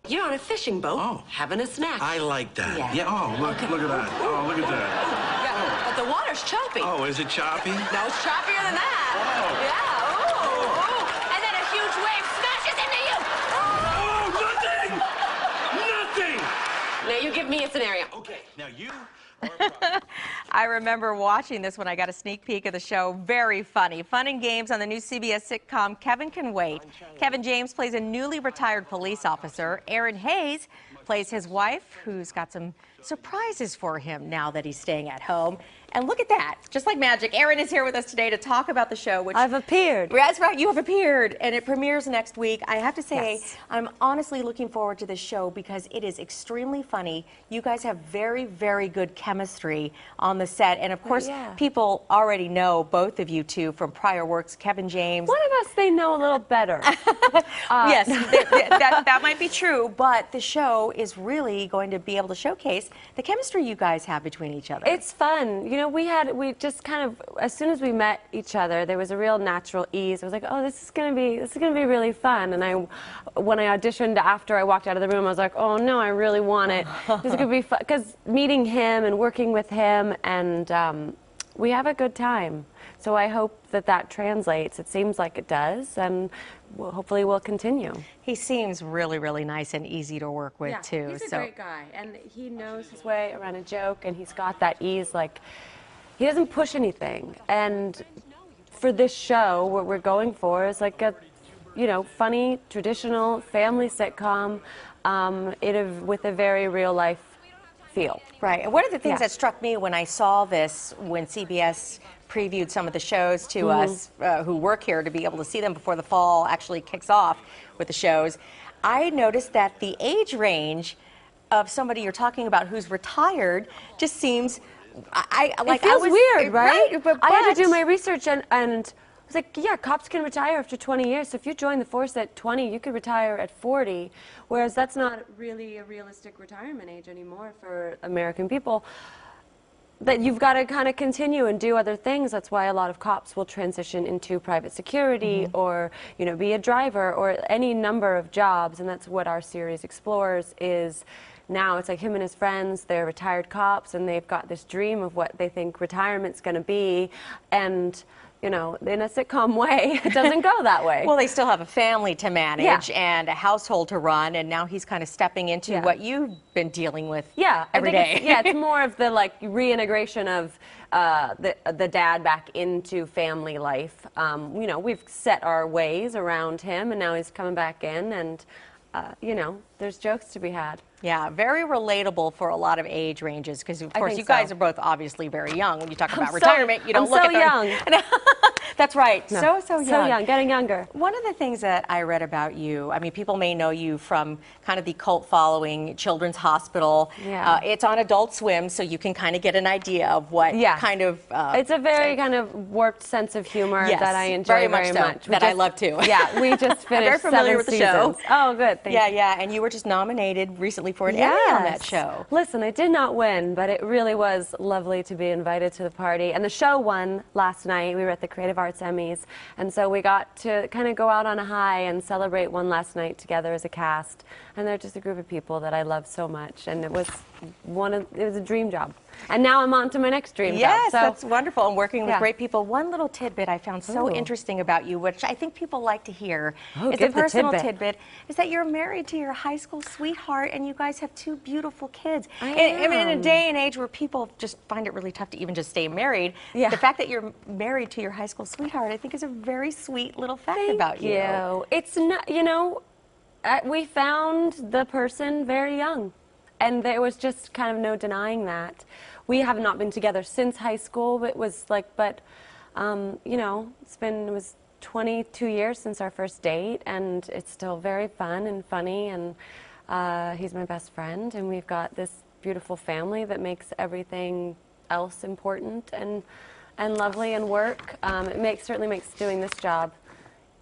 You're on a fishing boat, having a snack. I like that. Yeah. Oh, look at that. Oh, look at that. Yeah, but the water's choppy. Oh, is it choppy? No, it's choppier than that. Yeah, ooh. And then a huge wave smashes into you. Oh, nothing! Nothing! Now you give me a scenario. Okay, now you... I remember watching this when I got a sneak peek of the show. Very funny. Fun and games on the new CBS sitcom Kevin Can Wait. Kevin James plays a newly retired police officer. Erinn Hayes plays his wife, who's got some surprises for him now that he's staying at home. And look at that. Just like magic, Erinn is here with us today to talk about the show. Which I've appeared. That's right, you have appeared, and it premieres next week. I have to say, Yes. I'm honestly looking forward to this show because it is extremely funny. You guys have very, very good chemistry on the set. And of course, people already know both of you two from prior works, Kevin James. One of us they know a little better. Yes, that might be true, but the show is really going to be able to showcase the chemistry you guys have between each other. It's fun. You know, we just kind of, as soon as we met each other, there was a real natural ease. I was like, oh, this is gonna be really fun. And when I auditioned after I walked out of the room, I was like, oh no, I really want it. This is gonna be fun, because meeting him and working with him, and we have a good time. So I hope that translates. It seems like it does, and hopefully we'll continue. He seems really, really nice and easy to work with, too. He's a great guy, and he knows his way around a joke, and he's got that ease. Like, he doesn't push anything. And for this show, what we're going for is like a, funny, traditional family sitcom, with a very real life feel. Right. And one of the things that struck me when I saw this, when CBS previewed some of the shows to us who work here to be able to see them before the fall actually kicks off with the shows, I noticed that the age range of somebody you're talking about who's retired just seems, it feels weird, right? But I had to do my research, and I was like, yeah, cops can retire after 20 years. So if you join the force at 20, you could retire at 40, whereas that's not really a realistic retirement age anymore for American people. That you've got to kind of continue and do other things. That's why a lot of cops will transition into private security or, be a driver or any number of jobs. And that's what our series explores is now it's like him and his friends, they're retired cops, and they've got this dream of what they think retirement's going to be. And in a sitcom way, it doesn't go that way. Well, they still have a family to manage and a household to run, and now he's kind of stepping into what you've been dealing with every day. It's more of the reintegration of the dad back into family life. We've set our ways around him, and now he's coming back in, and there's jokes to be had. Yeah, very relatable for a lot lot of age ranges, because of course you guys are both obviously very young. When you talk about retirement, you don't look at them. young. That's right. No. So young. So young, getting younger. One of the things that I read about you, I mean, people may know you from kind of the cult following Children's Hospital. Yeah. It's on Adult Swim, so you can kind of get an idea of what kind of... it's a very kind of warped sense of humor that I enjoy very much. That I love too. Yeah, we just finished very familiar 7 with the seasons. show. Oh, good. Thank you. Yeah, and you were just nominated recently for an Emmy on that show. Listen, I did not win, but it really was lovely to be invited to the party. And the show won last night. We were at the Creative Arts Emmys, and so we got to kind of go out on a high and celebrate one last night together as a cast. And they're just a group of people that I love so much, and it was a dream job. And now I'm on to my next dream job. Yes, so. that's wonderful, and working with great people. One little tidbit I found so interesting about you, which I think people like to hear, is a personal tidbit, is that you're married to your high school sweetheart, and you guys have 2 beautiful kids. I mean, in a day and age where people just find it really tough to even just stay married, the fact that you're married to your high school sweetheart, I think is a very sweet little fact about you. Thank you. It's not, we found the person very young. And there was just kind of no denying that. We have not been together since high school. It was like, it was 22 years since our first date, and it's still very fun and funny, and he's my best friend, and we've got this beautiful family that makes everything else important and lovely and work. It certainly makes doing this job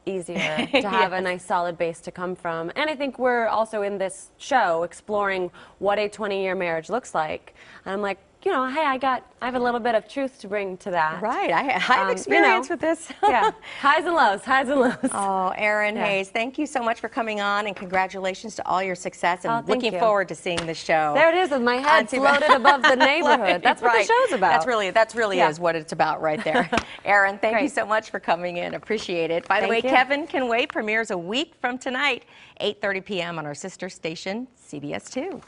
easier to have a nice solid base to come from. And I think we're also in this show exploring what a 20-year marriage looks like. And I'm like, you know, hey, I have a little bit of truth to bring to that. Right. I have experience with this. Yeah. Highs and lows, highs and lows. Oh, Erinn Yeah. Hayes, thank you so much for coming on, and congratulations to all your success. And Oh, thank looking you. forward to seeing the show. There it is with my head floated above the neighborhood. That's what Right. the show's about. That's really Yeah. is what it's about right there. Erinn, thank you Great. so much for coming in. Appreciate it. By the way, Thank you. Kevin Can Wait premieres a week from tonight, 8:30 p.m. on our sister station, CBS 2.